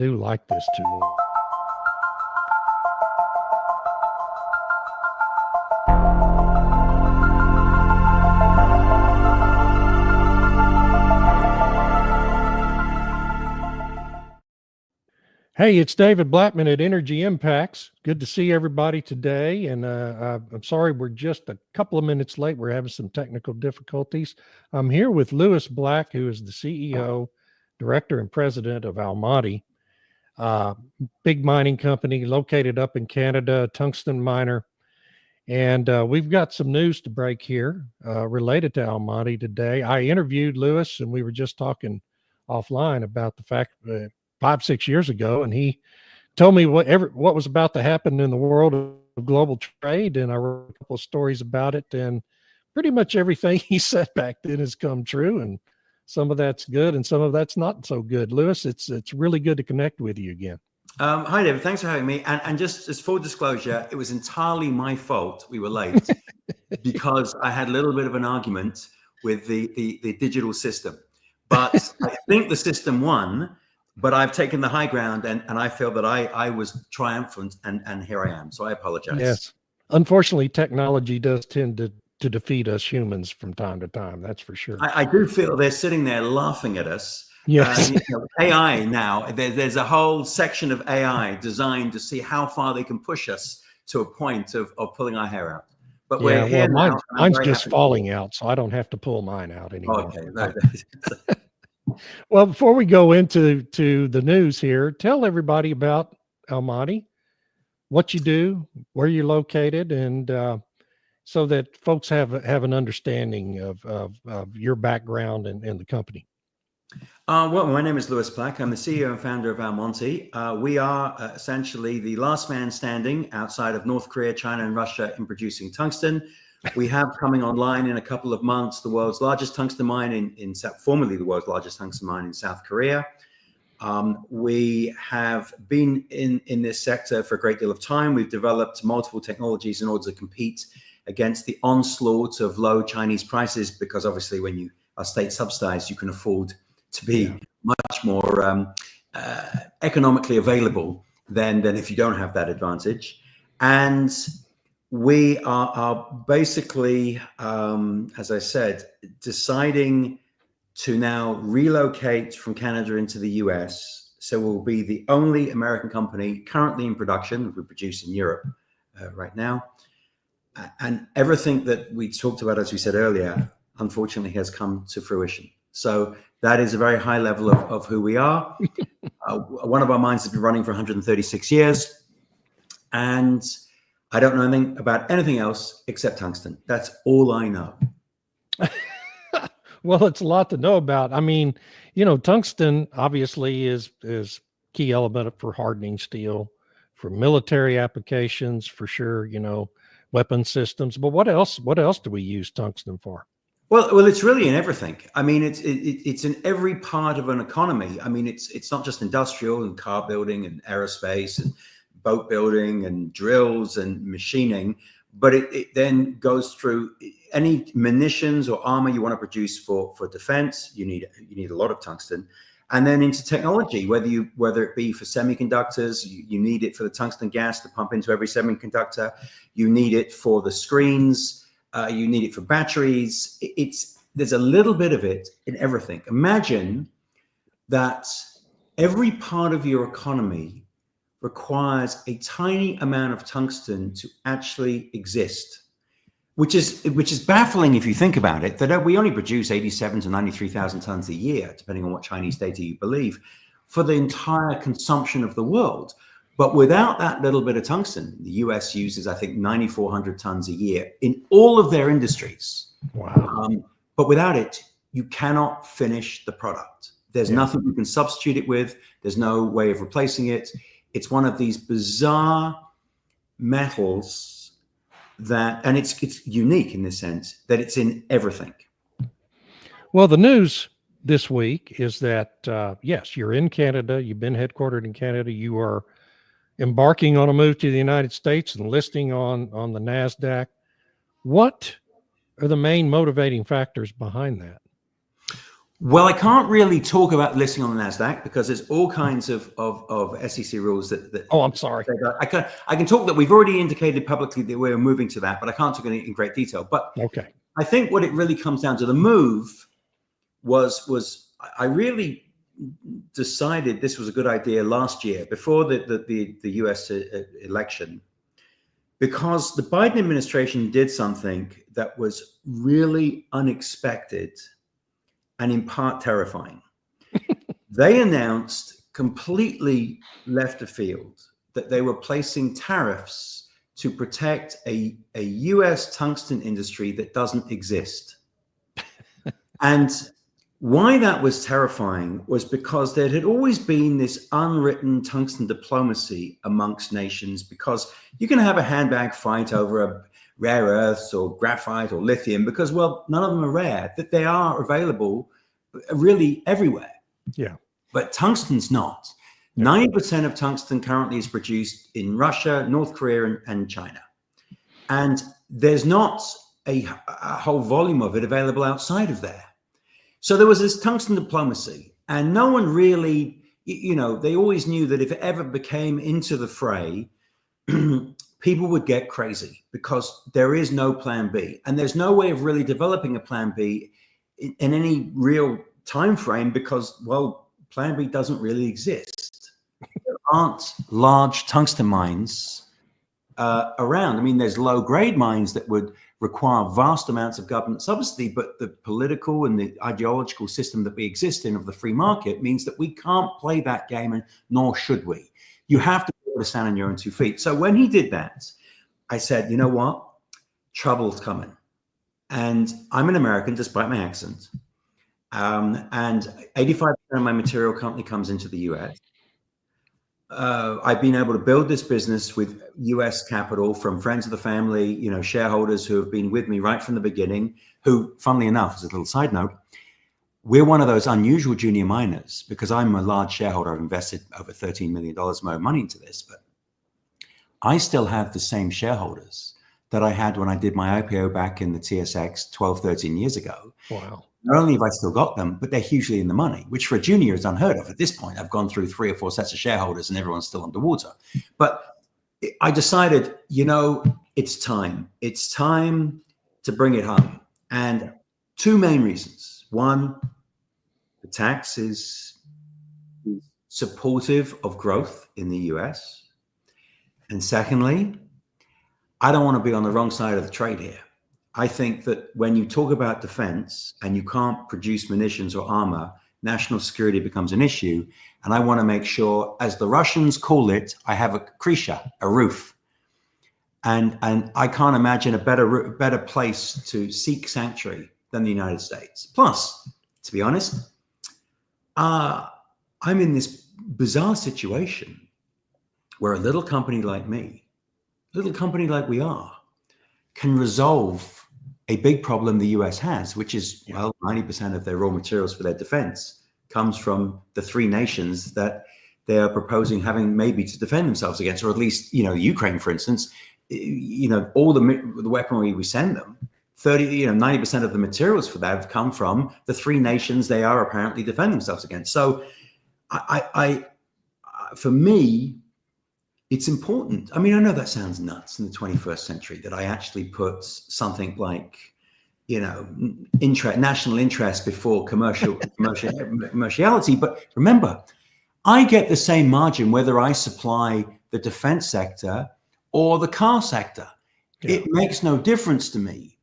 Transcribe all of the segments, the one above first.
do like this tool. Hey, it's David Blackmon at Energy Empacts. Good to see everybody today. And I'm sorry we're just a couple of minutes late. We're having some technical difficulties. I'm here with Lewis Black, who is the CEO, Director, and President of Almonty, big mining company located up in Canada, tungsten miner. And we've got some news to break here related to Almonty today. I interviewed Lewis, and we were just talking offline about the fact that 5-6 years ago, and he told me what was about to happen in the world of global trade, and I wrote a couple of stories about it, and pretty much everything he said back then has come true, and some of that's good and some of that's not so good. Lewis, it's really good to connect with you again. Hi, David. Thanks for having me. And just as full disclosure, it was entirely my fault we were late because I had a little bit of an argument with the digital system, but I think the system won. But I've taken the high ground, and I feel that I was triumphant, and here I am. So I apologize. Yes. Unfortunately, technology does tend to defeat us humans from time to time. That's for sure. I do feel they're sitting there laughing at us. Yes. AI now, there's a whole section of AI designed to see how far they can push us to a point of pulling our hair out. But we're here now. Mine's just falling out, so I don't have to pull mine out anymore. Okay. Well, before we go into the news here, tell everybody about Almonty, what you do, where you're located, and so that folks have an understanding of your background and the company. Well, my name is Lewis Black. I'm the CEO and founder of Almonty. We are essentially the last man standing outside of North Korea, China, and Russia in producing tungsten. We have coming online in a couple of months the world's largest tungsten mine formerly the world's largest tungsten mine in South Korea. We have been in this sector for a great deal of time. We've developed multiple technologies in order to compete against the onslaught of low Chinese prices, because obviously when you are state subsidized, you can afford to be much more economically available than if you don't have that advantage. And we are basically, as I said, deciding to now relocate from Canada into the US. So we'll be the only American company currently in production. We produce in Europe right now. And everything that we talked about, as we said earlier, unfortunately has come to fruition. So that is a very high level of who we are. One of our mines has been running for 136 years. And I don't know anything about anything else except tungsten. That's all I know. Well, it's a lot to know about. I mean, tungsten obviously is key element for hardening steel, for military applications, for sure, weapon systems. But what else do we use tungsten for? Well, it's really in everything. I mean, it's in every part of an economy. I mean, it's not just industrial and car building and aerospace and boat building and drills and machining, but it then goes through any munitions or armor you want to produce for defense. You need a lot of tungsten, and then into technology, whether it be for semiconductors, you need it for the tungsten gas to pump into every semiconductor. You need it for the screens. You need it for batteries. There's a little bit of it in everything. Imagine that every part of your economy requires a tiny amount of tungsten to actually exist, which is baffling if you think about it, that we only produce 87 to 93,000 tons a year, depending on what Chinese data you believe, for the entire consumption of the world. But without that little bit of tungsten, the US uses, I think, 9,400 tons a year in all of their industries. Wow. But without it, you cannot finish the product. There's nothing you can substitute it with. There's no way of replacing it. It's one of these bizarre metals and it's unique in the sense that it's in everything. Well, the news this week is that, yes, you're in Canada. You've been headquartered in Canada. You are embarking on a move to the United States and listing on the NASDAQ. What are the main motivating factors behind that? Well, I can't really talk about listing on the NASDAQ because there's all kinds of SEC rules that Oh, I'm sorry. I can talk that we've already indicated publicly that we're moving to that, but I can't talk in great detail. But Okay. I think what it really comes down to, the move was I really decided this was a good idea last year before the US election, because the Biden administration did something that was really unexpected and in part terrifying. They announced completely left of field that they were placing tariffs to protect a US tungsten industry that doesn't exist. And why that was terrifying was because there had always been this unwritten tungsten diplomacy amongst nations, because you can have a handbag fight over a rare earths or graphite or lithium because, well, none of them are rare, that they are available really everywhere. Yeah. But tungsten's not. 90% of tungsten currently is produced in Russia, North Korea, and China. And there's not a whole volume of it available outside of there. So there was this tungsten diplomacy, and no one really, they always knew that if it ever became into the fray, people would get crazy because there is no plan B. And there's no way of really developing a plan B in any real time frame because, well, plan B doesn't really exist. There aren't large tungsten mines around. I mean, there's low grade mines that would require vast amounts of government subsidy, but the political and the ideological system that we exist in of the free market means that we can't play that game, and nor should we. You have to be able to stand on your own 2 feet. So when he did that, I said, you know what? Trouble's coming. And I'm an American, despite my accent. And 85% of my material currently comes into the US. I've been able to build this business with US capital from friends of the family, shareholders who have been with me right from the beginning, who, funnily enough, as a little side note, we're one of those unusual junior miners because I'm a large shareholder. I've invested over $13 million of my own money into this, but I still have the same shareholders that I had when I did my IPO back in the TSX 12, 13 years ago. Wow. Not only have I still got them, but they're hugely in the money, which for a junior is unheard of. At this point, I've gone through 3 or 4 sets of shareholders and everyone's still underwater. But I decided, it's time. It's time to bring it home. And 2 main reasons. One, the tax is supportive of growth in the US. And secondly, I don't want to be on the wrong side of the trade here. I think that when you talk about defense and you can't produce munitions or armor, national security becomes an issue. And I want to make sure, as the Russians call it, I have a krisha, a roof. And I can't imagine a better place to seek sanctuary than the United States. Plus, to be honest, I'm in this bizarre situation where a little company like me, little company like we are, can resolve a big problem the US has, which is, 90% of their raw materials for their defense comes from the 3 nations that they are proposing having maybe to defend themselves against, or at least, Ukraine, for instance, all the weaponry we send them, 90% of the materials for that have come from the 3 nations they are apparently defending themselves against. So for me, it's important. I mean, I know that sounds nuts in the 21st century that I actually put something like, national interest before commerciality. But remember, I get the same margin whether I supply the defense sector or the car sector. Yeah. It makes no difference to me.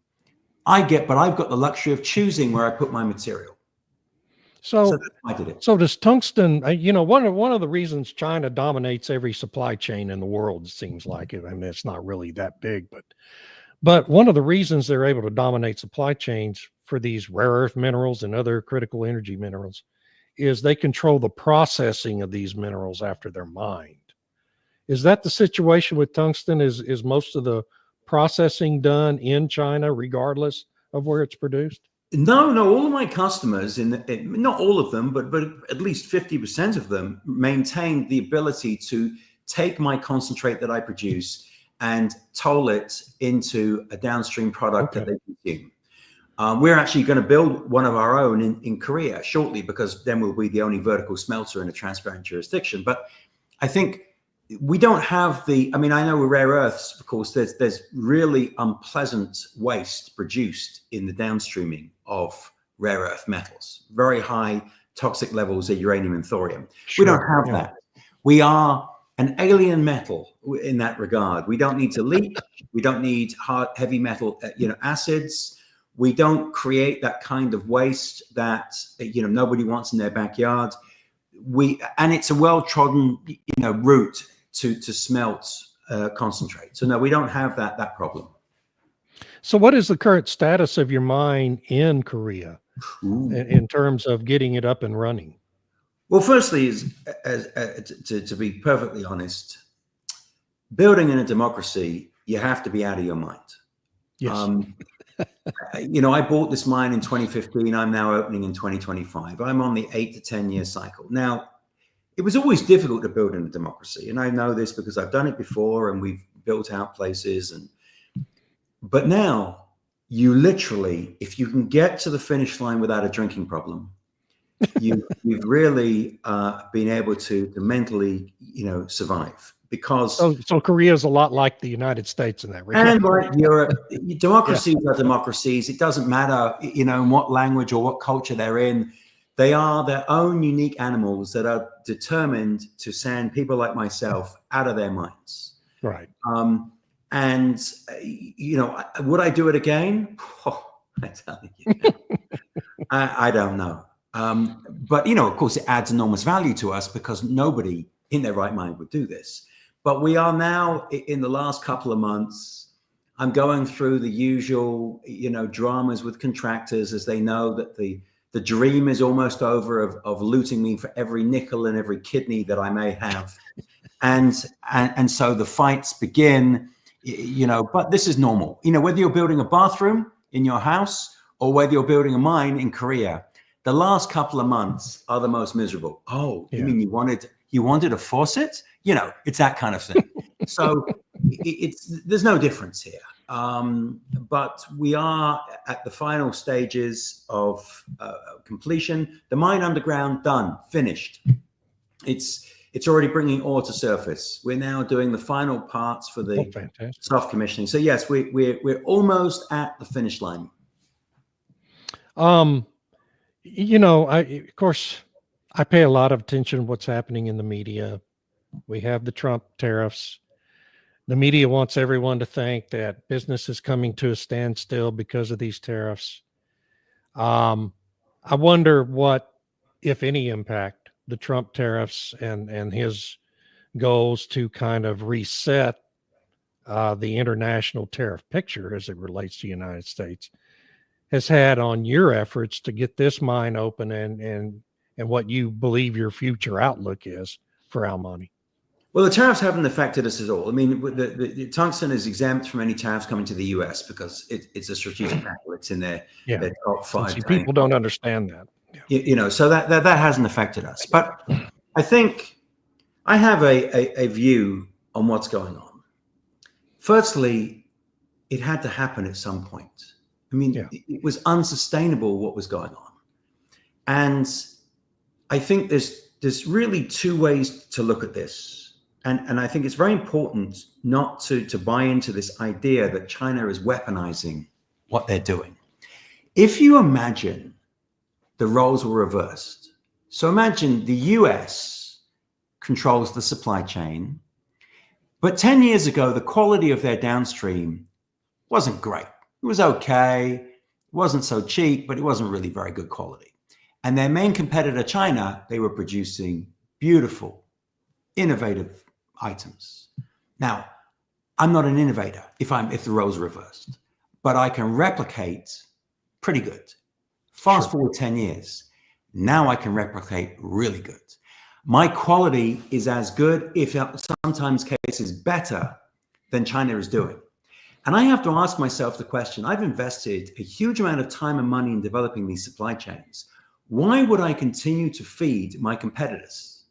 But I've got the luxury of choosing where I put my material. So I did it. So does tungsten, one of the reasons China dominates every supply chain in the world, it seems like it. I mean, it's not really that big, but one of the reasons they're able to dominate supply chains for these rare earth minerals and other critical energy minerals is they control the processing of these minerals after they're mined. Is that the situation with tungsten? Is most of the processing done in China, regardless of where it's produced? No, all of my customers, not all of them, but at least 50% of them, maintain the ability to take my concentrate that I produce and toll it into a downstream product that they consume. We're actually going to build one of our own in Korea shortly, because then we'll be the only vertical smelter in a transparent jurisdiction. But I think we don't have I mean, I know with rare earths, of course, there's really unpleasant waste produced in the downstreaming of rare earth metals, very high toxic levels of uranium and thorium. Sure. We don't have that. We are an alien metal in that regard. We don't need to leak. We don't need heavy metal, acids. We don't create that kind of waste that, nobody wants in their backyard. And it's a well-trodden, route to smelt concentrate. So no, we don't have that problem. So what is the current status of your mine in Korea in terms of getting it up and running? Well, firstly, to be perfectly honest, building in a democracy, you have to be out of your mind. Yes. I bought this mine in 2015. I'm now opening in 2025. I'm on the 8 to 10 year cycle. Now, it was always difficult to build in a democracy. And I know this because I've done it before and we've built out places. But now you literally, if you can get to the finish line without a drinking problem, you've really been able to mentally, survive. Because so Korea is a lot like the United States in that regard. And like Europe, democracies are democracies. It doesn't matter, in what language or what culture they're in. They are their own unique animals that are determined to send people like myself out of their minds. Right. And would I do it again? Oh, I tell you, I don't know. But of course, it adds enormous value to us because nobody in their right mind would do this. But we are now, in the last couple of months, I'm going through the usual, dramas with contractors as they know that the dream is almost over of looting me for every nickel and every kidney that I may have. And so the fights begin, but this is normal. Whether you're building a bathroom in your house or whether you're building a mine in Korea, the last couple of months are the most miserable. Oh, you mean you wanted a faucet? It's that kind of thing. So there's no difference here. But we are at the final stages of completion. The mine underground, done, finished. It's already bringing ore to surface. We're now doing the final parts for the soft commissioning. So yes, we're almost at the finish line. Of course, I pay a lot of attention to what's happening in the media. We have the Trump tariffs. The media wants everyone to think that business is coming to a standstill because of these tariffs. I wonder what, if any, impact the Trump tariffs and his goals to kind of reset the international tariff picture as it relates to the United States has had on your efforts to get this mine open and what you believe your future outlook is for Almonty. Well, the tariffs haven't affected us at all. I mean, the tungsten is exempt from any tariffs coming to the US because it's a strategic metal. It's in their top 5. See, people don't understand that. So that hasn't affected us. But I think I have a view on what's going on. Firstly, it had to happen at some point. I mean, it was unsustainable what was going on. And I think there's really two ways to look at this. And I think it's very important not to buy into this idea that China is weaponizing what they're doing. If you imagine the roles were reversed, so imagine the US controls the supply chain, but 10 years ago, the quality of their downstream wasn't great. It was okay. It wasn't so cheap, but it wasn't really very good quality. And their main competitor, China, they were producing beautiful, innovative items. Now, I'm not an innovator if the roles are reversed, but I can replicate pretty good. Fast forward 10 years. Now I can replicate really good. My quality is as good, if sometimes cases better, than China is doing. And I have to ask myself the question, I've invested a huge amount of time and money in developing these supply chains. Why would I continue to feed my competitors?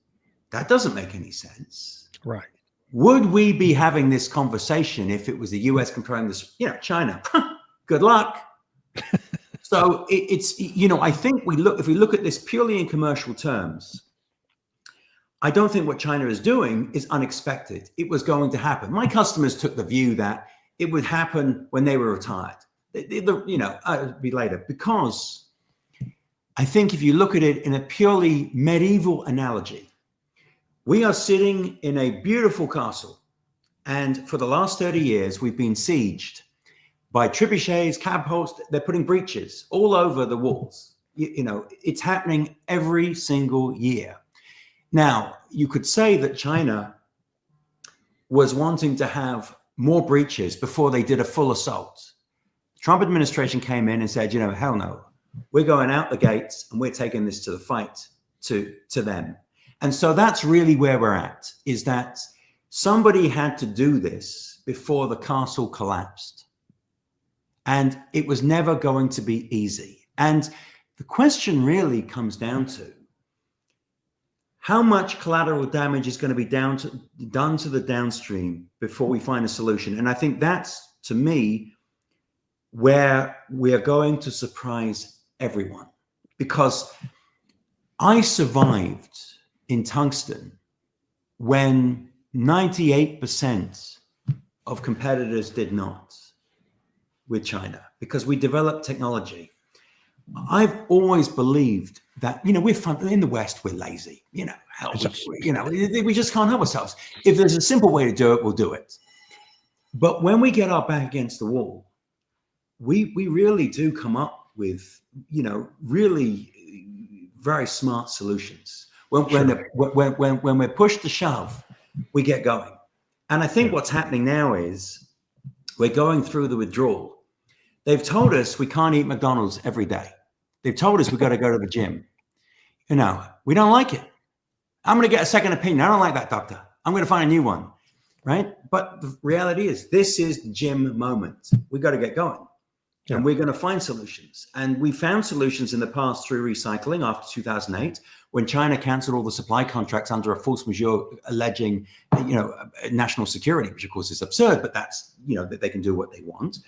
That doesn't make any sense. Right. Would we be having this conversation if it was the US controlling this, China? Good luck. So it's, I think if we look at this purely in commercial terms, I don't think what China is doing is unexpected. It was going to happen. My customers took the view that it would happen when they were retired. It'd be later, because I think if you look at it in a purely medieval analogy, we are sitting in a beautiful castle, and for the last 30 years, we've been sieged by trebuchets, catapults. They're putting breaches all over the walls. It's happening every single year. Now, you could say that China was wanting to have more breaches before they did a full assault. The Trump administration came in and said, hell no, we're going out the gates and we're taking this to the fight to them. And so that's really where we're at, is that somebody had to do this before the castle collapsed. And it was never going to be easy. And the question really comes down to how much collateral damage is going to be done to the downstream before we find a solution. And I think that's, to me, where we are going to surprise everyone. Because I survived in tungsten when 98% of competitors did not with China, because we developed technology. I've always believed that, we're fun in the West, we're lazy, we just can't help ourselves. If there's a simple way to do it, we'll do it. But when we get our back against the wall, we really do come up with, really very smart solutions. When we're pushed to shove, we get going. And I think what's happening now is we're going through the withdrawal. They've told us we can't eat McDonald's every day. They've told us we've got to go to the gym. We don't like it. I'm going to get a second opinion. I don't like that, doctor. I'm going to find a new one, right? But the reality is, this is the gym moment. We got to get going. And we're going to find solutions. And we found solutions in the past through recycling after 2008, when China canceled all the supply contracts under a force majeure alleging, national security, which of course is absurd, but that's, that they can do what they want.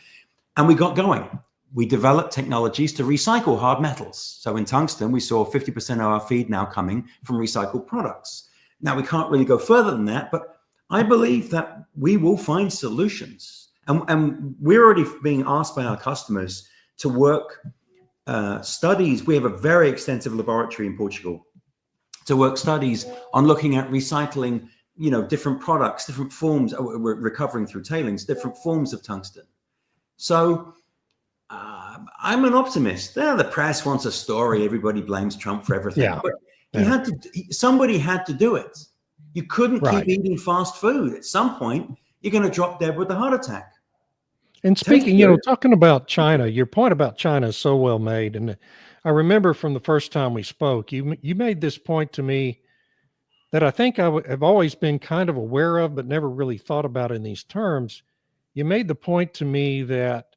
And we got going. We developed technologies to recycle hard metals. So in tungsten, we saw 50% of our feed now coming from recycled products. Now, we can't really go further than that, but I believe that we will find solutions. And we're already being asked by our customers to work studies. We have a very extensive laboratory in Portugal to work studies on looking at recycling, different products, different forms. We're recovering through tailings, different forms of tungsten. So I'm an optimist. The press wants a story. Everybody blames Trump for everything. Yeah. But somebody had to do it. You couldn't keep eating fast food. At some point, you're going to drop dead with a heart attack. And speaking, talking about China, your point about China is so well made. And I remember from the first time we spoke, you made this point to me that I think I have always been kind of aware of, but never really thought about in these terms. You made the point to me that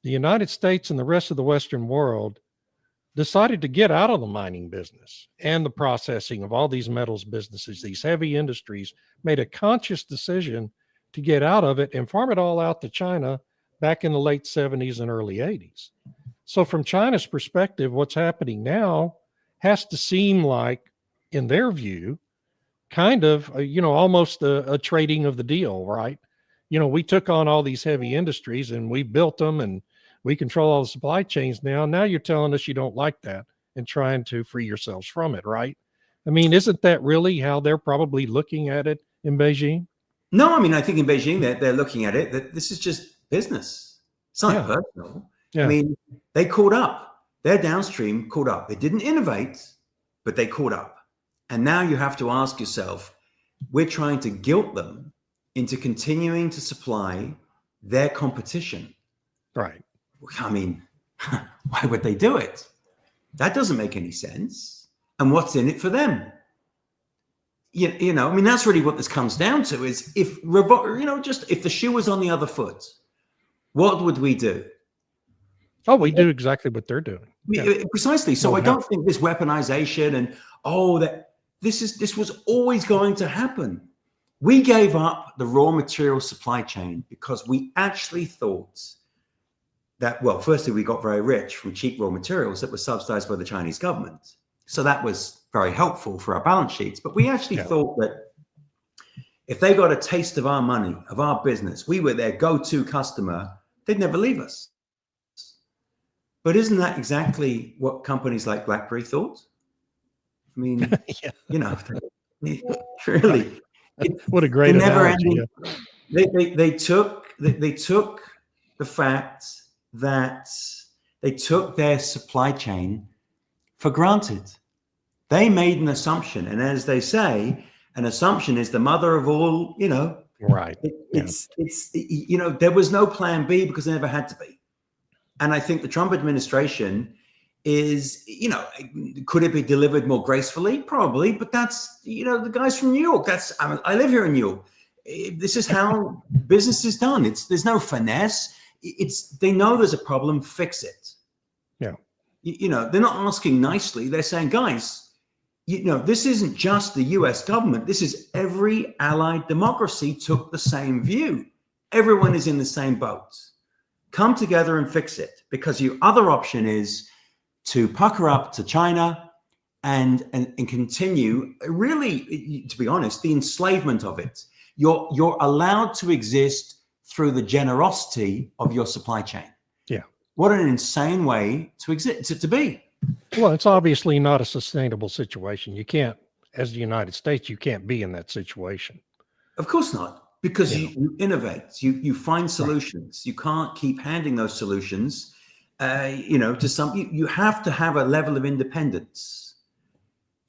the United States and the rest of the Western world decided to get out of the mining business and the processing of all these metals businesses. These heavy industries made a conscious decision to get out of it and farm it all out to China back in the late 70s and early 80s. So from China's perspective, what's happening now has to seem like, in their view, kind of, almost a trading of the deal, right? We took on all these heavy industries and we built them and we control all the supply chains now. Now you're telling us you don't like that and trying to free yourselves from it, right? I mean, isn't that really how they're probably looking at it in Beijing? No, I mean, I think in Beijing, they're looking at it that this is just business. It's not personal. Yeah. I mean, they caught up. Their downstream caught up. They didn't innovate, but they caught up. And now you have to ask yourself, we're trying to guilt them into continuing to supply their competition. Right. I mean, why would they do it? That doesn't make any sense. And what's in it for them? I mean, that's really what this comes down to, is if the shoe was on the other foot, what would we do? Oh, we do exactly what they're doing. Precisely. So I don't think this weaponization and, that this was always going to happen. We gave up the raw material supply chain because we actually thought that, well, firstly, we got very rich from cheap raw materials that were subsidized by the Chinese government. So that was very helpful for our balance sheets. But we actually thought that if they got a taste of our money, of our business, we were their go-to customer, they'd never leave us. But isn't that exactly what companies like BlackBerry thought? I mean, you know, really, what a great analogy. They took the fact that they took their supply chain for granted. They made an assumption, and as they say, an assumption is the mother of all. You know, right? It's you know, there was no plan B because there never had to be. And I think the Trump administration is, you know, could it be delivered more gracefully? Probably, but that's, you know, the guys from New York. I live here in New York. This is how business is done. There's no finesse. They know there's a problem, fix it. Yeah. You know, they're not asking nicely. They're saying, guys, you know, this isn't just the US government. This is every allied democracy took the same view. Everyone is in the same boat. Come together and fix it, because your other option is to pucker up to China and continue, really, to be honest, the enslavement of it. You're allowed to exist through the generosity of your supply chain. Yeah. What an insane way to exist, to be. Well, it's obviously not a sustainable situation. You can't, as the United States, you can't be in that situation. Of course not. Because you innovate, you find solutions. Right. You can't keep handing those solutions, you know, to some. You have to have a level of independence.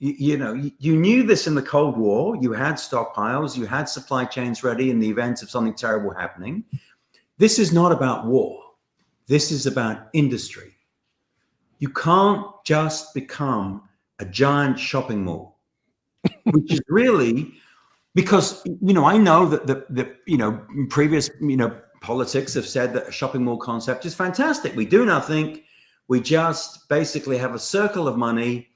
You know, you knew this in the Cold War. You had stockpiles, you had supply chains ready in the event of something terrible happening. This is not about war. This is about industry. You can't just become a giant shopping mall, which is really. Because, you know, I know that the you know, previous, you know, politics have said that a shopping mall concept is fantastic. We do nothing. We just basically have a circle of money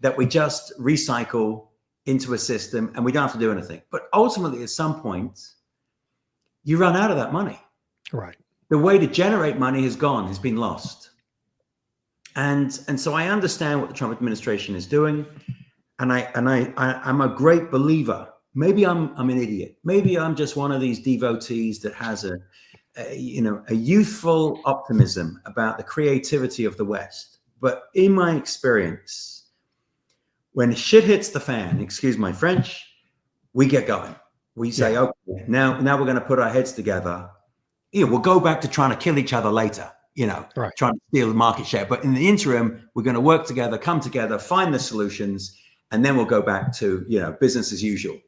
that we just recycle into a system, and we don't have to do anything. But ultimately, at some point, you run out of that money. Right. The way to generate money has been lost. And so I understand what the Trump administration is doing, and I'm a great believer. Maybe I'm an idiot. Maybe I'm just one of these devotees that has a youthful optimism about the creativity of the West. But in my experience, when shit hits the fan, excuse my French, we get going. We say, okay, now we're going to put our heads together. You know, we'll go back to trying to kill each other later, you know, trying to steal the market share. But in the interim, we're going to work together, come together, find the solutions, and then we'll go back to, you know, business as usual.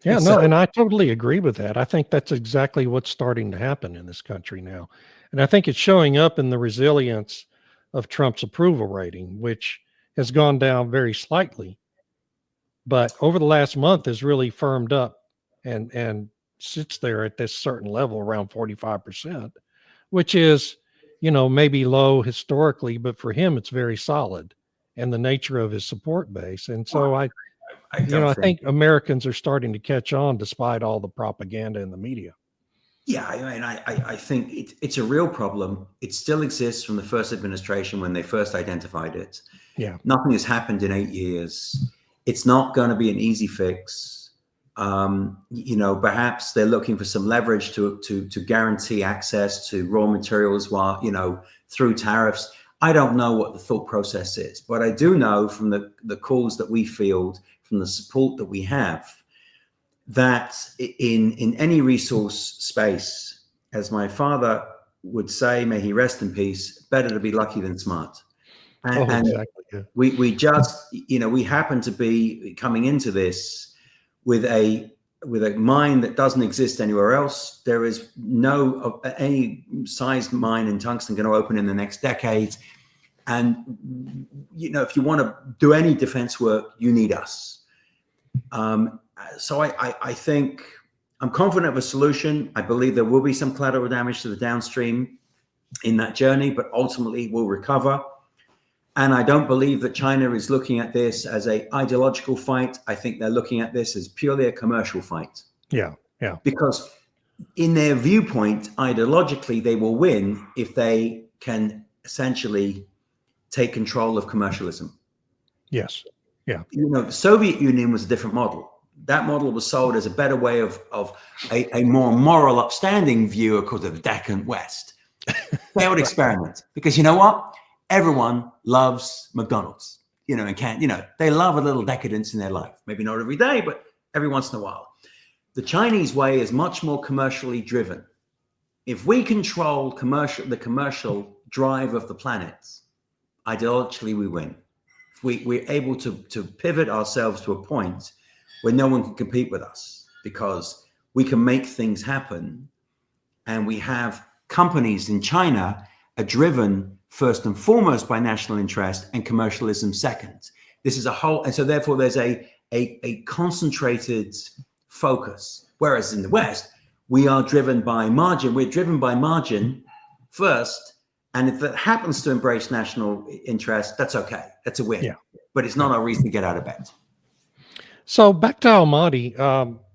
Yeah, no, and I totally agree with that. I think that's exactly what's starting to happen in this country now. And I think it's showing up in the resilience of Trump's approval rating, which has gone down very slightly, but over the last month has really firmed up and sits there at this certain level around 45%, which is, you know, maybe low historically, but for him, it's very solid and the nature of his support base. And so I think Americans are starting to catch on despite all the propaganda in the media. Yeah, I mean, I think it's a real problem. It still exists from the first administration when they first identified it. Yeah. Nothing has happened in 8 years. It's not going to be an easy fix. You know, perhaps they're looking for some leverage to guarantee access to raw materials while, you know, through tariffs. I don't know what the thought process is, but I do know from the calls that we field, from the support that we have, that in any resource space, as my father would say, may he rest in peace, better to be lucky than smart. And exactly. Yeah. we just, you know, we happen to be coming into this with a mine that doesn't exist anywhere else. There is no any sized mine in tungsten going to open in the next decade. And, you know, if you want to do any defense work, you need us. So I think I'm confident of a solution. I believe there will be some collateral damage to the downstream in that journey, but ultimately we'll recover. And I don't believe that China is looking at this as an ideological fight. I think they're looking at this as purely a commercial fight. Yeah, yeah. Because in their viewpoint, ideologically, they will win if they can essentially take control of commercialism. Yes. Yeah. The Soviet Union was a different model. That model was sold as a better way of a more moral, upstanding view, of course, of the decadent West. Failed experiment, because you know what? Everyone loves McDonald's, and they love a little decadence in their life. Maybe not every day, but every once in a while. The Chinese way is much more commercially driven. If we control the commercial drive of the planet, ideologically we win. We're able to pivot ourselves to a point where no one can compete with us, because we can make things happen. And we have companies in China are driven first and foremost by national interest and commercialism second. This is a whole, and so therefore there's a concentrated focus. Whereas in the West, we are driven by margin. We're driven by margin first. And if that happens to embrace national interest, that's okay. That's a win. Yeah. But it's not our reason to get out of bed. So back to Almonty,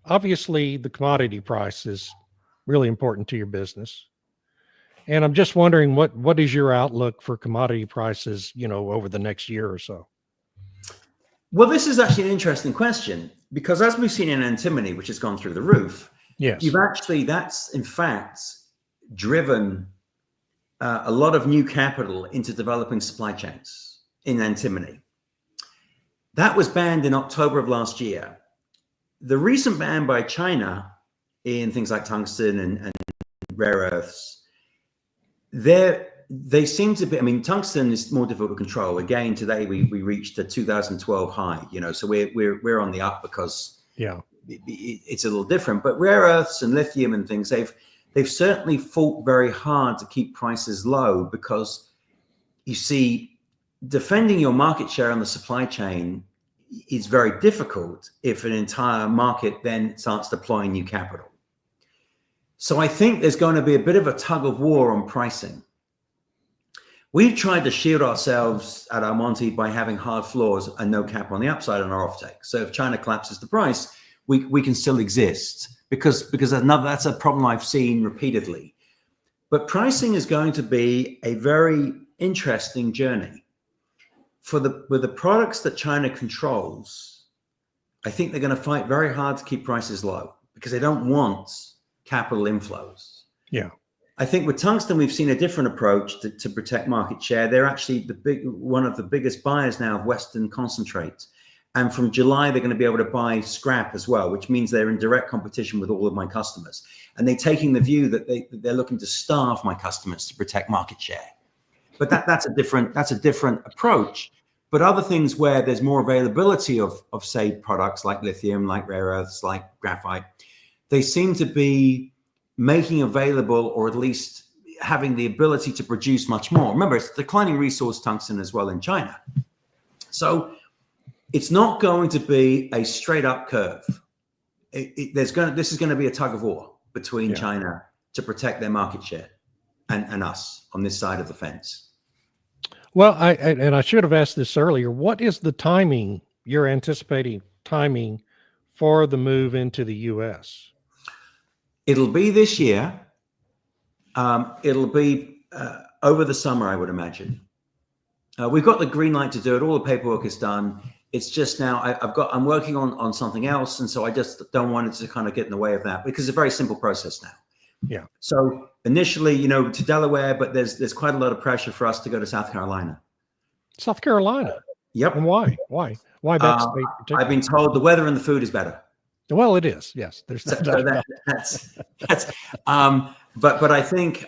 obviously the commodity price is really important to your business. And I'm just wondering, what is your outlook for commodity prices, over the next year or so? Well, this is actually an interesting question, because as we've seen in antimony, which has gone through the roof, yes, that's in fact driven a lot of new capital into developing supply chains in antimony. That was banned in October of last year. The recent ban by China in things like tungsten and rare earths, they seem to be, tungsten is more difficult to control. Again, today we reached a 2012 high, so we're on the up, because it's a little different. But rare earths and lithium and things, they've certainly fought very hard to keep prices low, because you see, defending your market share on the supply chain is very difficult if an entire market then starts deploying new capital. So I think there's going to be a bit of a tug of war on pricing. We've tried to shield ourselves at Almonty by having hard floors and no cap on the upside on our offtake. So if China collapses the price, we can still exist, because that's a problem I've seen repeatedly. But pricing is going to be a very interesting journey. With the products that China controls, I think they're going to fight very hard to keep prices low, because they don't want capital inflows. Yeah. I think with tungsten, we've seen a different approach to protect market share. They're actually one of the biggest buyers now of Western concentrate. And from July, they're going to be able to buy scrap as well, which means they're in direct competition with all of my customers. And they're taking the view that they're looking to starve my customers to protect market share. But that's a different approach. But other things where there's more availability of say products like lithium, like rare earths, like graphite, they seem to be making available, or at least having the ability to produce much more. Remember, it's declining resource tungsten as well in China. So it's not going to be a straight up curve. This is going to be a tug of war between China to protect their market share and us on this side of the fence. Well, I should have asked this earlier. What is the timing, you're anticipating timing for the move into the U.S.? It'll be this year. It'll be over the summer, I would imagine. We've got the green light to do it. All the paperwork is done. It's just now I'm working on something else, and so I just don't want it to kind of get in the way of that, because it's a very simple process now. Yeah. So initially, to Delaware, but there's quite a lot of pressure for us to go to South Carolina. South Carolina. Yep. And why? Why that state particularly? I've been told the weather and the food is better. Well, it is. Yes. There's so that's but I think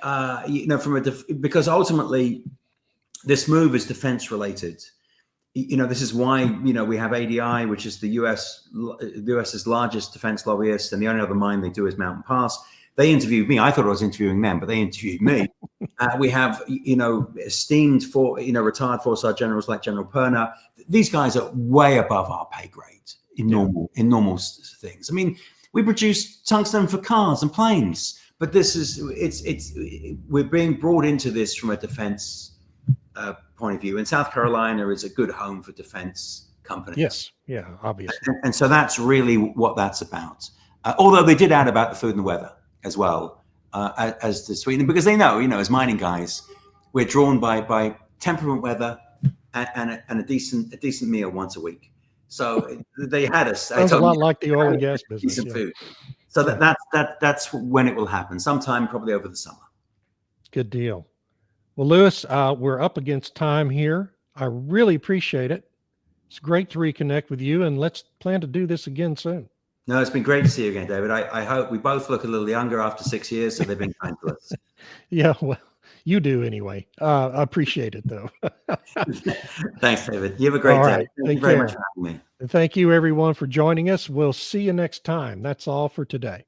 because ultimately this move is defense related. This is why we have ADI, which is the US's largest defense lobbyist, and the only other mine they do is Mountain Pass. They interviewed me. I thought I was interviewing them, but they interviewed me. We have esteemed retired four-star generals like General Perna. These guys are way above our pay grade in normal things. We produce tungsten for cars and planes, but we're being brought into this from a defense point of view. And South Carolina is a good home for defense companies. Yes. Yeah, obviously. And so that's really what that's about. Although they did add about the food and the weather as well as the sweetener, because they know, as mining guys, we're drawn by temperament weather and a decent meal once a week. So they had us. Sounds a lot like the oil and gas business. Decent food. So that's when it will happen. Sometime probably over the summer. Good deal. Well, Lewis, we're up against time here. I really appreciate it. It's great to reconnect with you, and let's plan to do this again soon. No, it's been great to see you again, David. I hope we both look a little younger after 6 years, so they've been kind to us. Yeah, well, you do anyway. I appreciate it, though. Thanks, David. You have a great day. Thank you very much for having me. And thank you, everyone, for joining us. We'll see you next time. That's all for today.